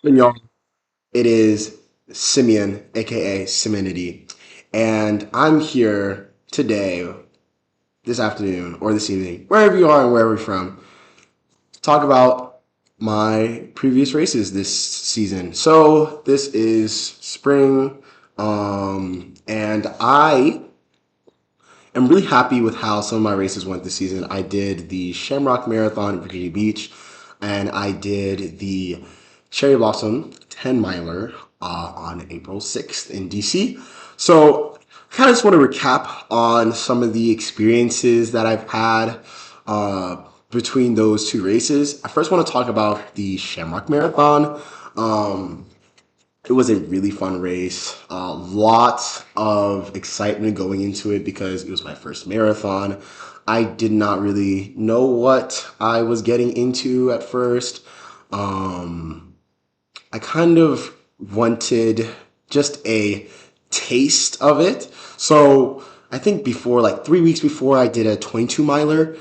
And y'all, it is Simeon, aka Simonity, and I'm here today, this afternoon or this evening, wherever you are and wherever you're from, to talk about my previous races this season. So this is spring, and I am really happy with how some of my races went this season. I did the Shamrock Marathon in Virginia Beach, and I did the Cherry Blossom 10 miler on April 6th in DC. So, I kind of just want to recap on some of the experiences that I've had between those two races. I first want to talk about the Shamrock Marathon. Um, it was a really fun race. Lots of excitement going into it because it was my first marathon. I did not really know what I was getting into at first. Um, I kind of wanted just a taste of it. So I think before, like 3 weeks before, I did a 22 miler.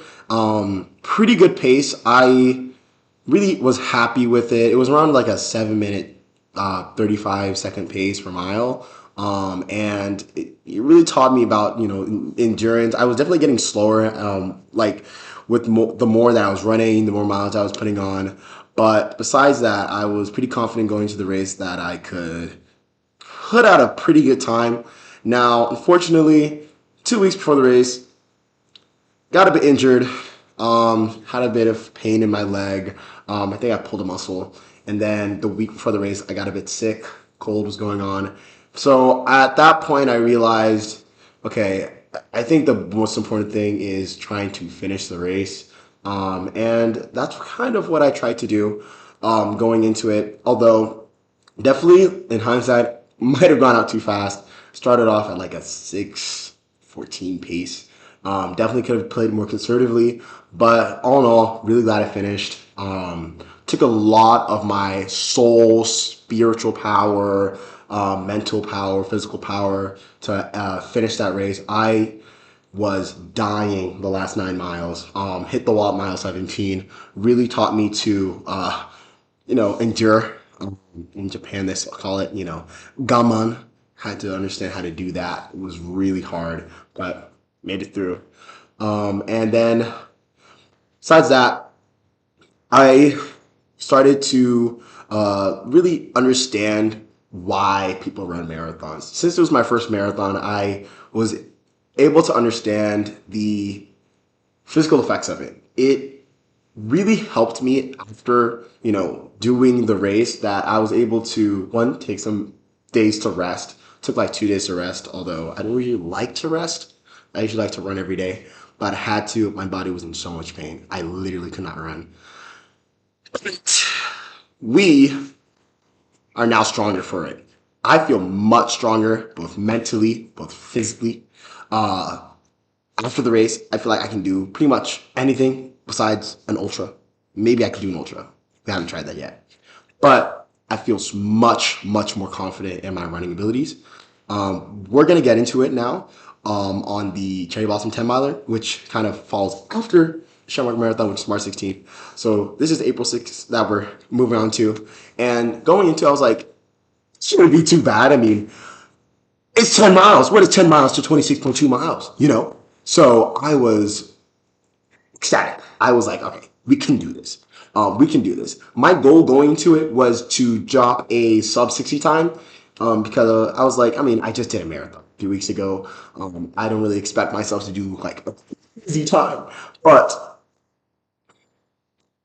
Pretty good pace. I really was happy with it. It was around like a 7 minute, 35-second pace per mile. And it really taught me about, endurance. I was definitely getting slower, like with the more that I was running, the more miles I was putting on. But besides that, I was pretty confident going to the race that I could put out a pretty good time. Now, unfortunately, 2 weeks before the race, got a bit injured. Had a bit of pain in my leg. I think I pulled a muscle. And then the week before the race, I got a bit sick. Cold was going on. So at that point, I realized, okay, I think the most important thing is trying to finish the race. And that's kind of what I tried to do going into it. Although, definitely in hindsight, might have gone out too fast. Started off at like a 6:14 pace. Definitely could have played more conservatively, but all in all, really glad I finished. Took a lot of my soul, spiritual power, mental power, physical power to finish that race. I was dying the last 9 miles. Hit the wall at mile 17. Really taught me to, endure. In Japan, they call it, gaman. Had to understand how to do that. It was really hard, but made it through. And then, besides that, I started to really understand why people run marathons. Since it was my first marathon, I was able to understand the physical effects of it. It really helped me after, doing the race that I was able to, one, take some days to rest. Took like 2 days to rest, although I don't really like to rest. I usually like to run every day, but I had to. My body was in so much pain. I literally could not run. We are now stronger for it. I feel much stronger, both mentally, both physically. Uh, After the race, I feel like I can do pretty much anything besides an ultra. Maybe I could do an ultra. We haven't tried that yet. But I feel much, much more confident in my running abilities. We're going to get into it now on the Cherry Blossom 10 miler, which kind of falls after Shamrock Marathon, which is March 16th. So this is April 6th that we're moving on to. And going into it, I was like, it shouldn't be too bad. I mean, it's 10 miles. What is 10 miles to 26.2 miles? So I was ecstatic. I was like, okay, we can do this. We can do this. My goal going into it was to drop a sub 60 time because I was like, I mean, I just did a marathon a few weeks ago. I don't really expect myself to do like a easy time, but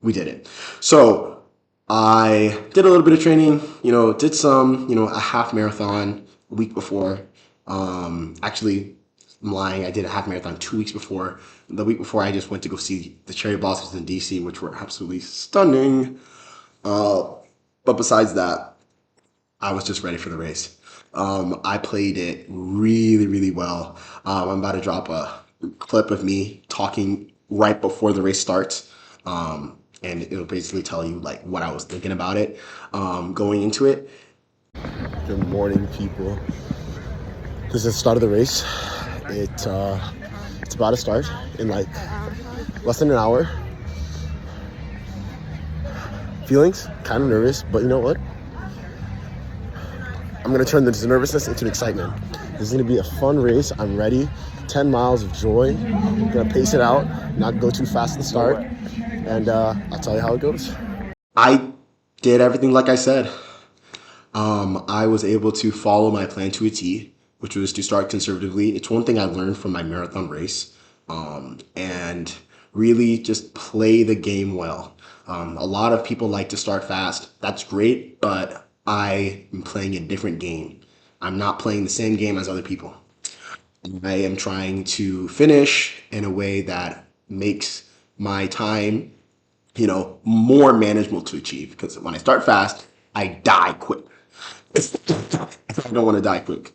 we did it. So I did a little bit of training, did some, a half marathon a week before. Actually, I'm lying. I did a half marathon 2 weeks before. The week before, I just went to go see the Cherry Blossoms in DC, which were absolutely stunning. Uh, but besides that, I was just ready for the race. I played it really, really well. I'm about to drop a clip of me talking right before the race starts. And it'll basically tell you like what I was thinking about it going into it. Good morning, people. This is the start of the race. It's about to start in like less than an hour. Feelings, kind of nervous, but you know what? I'm going to turn this nervousness into excitement. This is going to be a fun race. I'm ready. 10 miles of joy. I'm going to pace it out, not go too fast at the start, and I'll tell you how it goes. I did everything like I said. I was able to follow my plan to a T, which was to start conservatively. It's one thing I learned from my marathon race, and really just play the game well. A lot of people like to start fast. That's great, but I am playing a different game. I'm not playing the same game as other people. I am trying to finish in a way that makes my time, more manageable to achieve. Because when I start fast, I die quick. I don't want to die quick.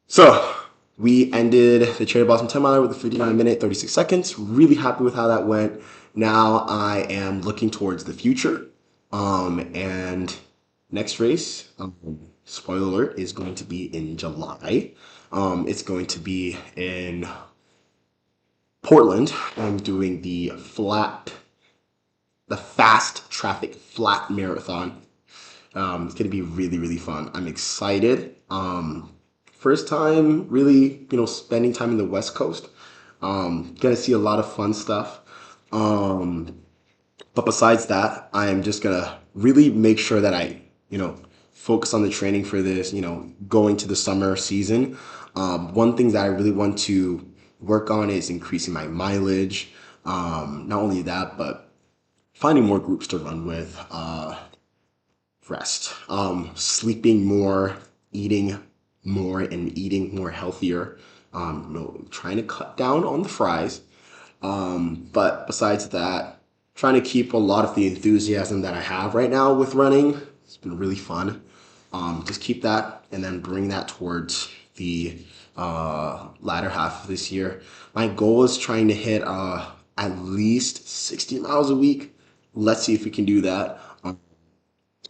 So we ended the Cherry Blossom 10 miler with a 59-minute, 36 seconds. Really happy with how that went. Now I am looking towards the future. And next race, spoiler alert, is going to be in July. It's going to be in Portland. I'm doing the fast traffic flat marathon. It's going to be really, really fun. I'm excited. First time really, spending time in the West Coast. Gonna see a lot of fun stuff. But besides that, I am just gonna really make sure that I, focus on the training for this, going to the summer season. One thing that I really want to work on is increasing my mileage. Not only that, but finding more groups to run with. Rest, sleeping more, eating more, and eating more healthier. Trying to cut down on the fries. But besides that, trying to keep a lot of the enthusiasm that I have right now with running. It's been really fun. Just keep that and then bring that towards the latter half of this year. My goal is trying to hit at least 60 miles a week. Let's see if we can do that.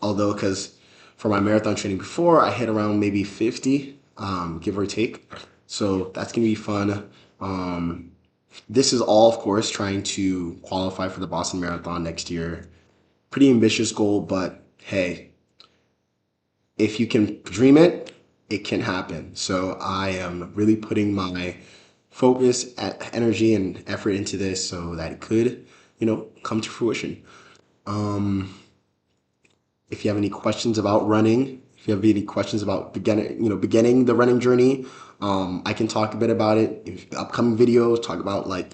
Although, because for my marathon training before, I hit around maybe 50, give or take. So that's going to be fun. This is all, of course, trying to qualify for the Boston Marathon next year. Pretty ambitious goal, but hey, if you can dream it, it can happen. So I am really putting my focus, energy, and effort into this so that it could, come to fruition. If you have any questions about running, if you have any questions about beginning the running journey, I can talk a bit about it in upcoming videos, talk about like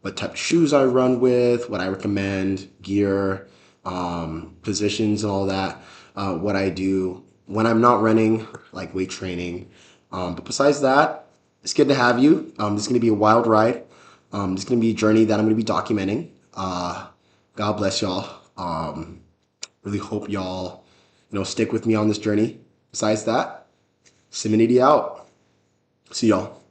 what type of shoes I run with, what I recommend, gear, positions and all that, what I do when I'm not running, like weight training. But besides that, it's good to have you. This is going to be a wild ride. This is going to be a journey that I'm going to be documenting. God bless y'all. Really hope y'all, stick with me on this journey. Besides that, Simonity out. See y'all.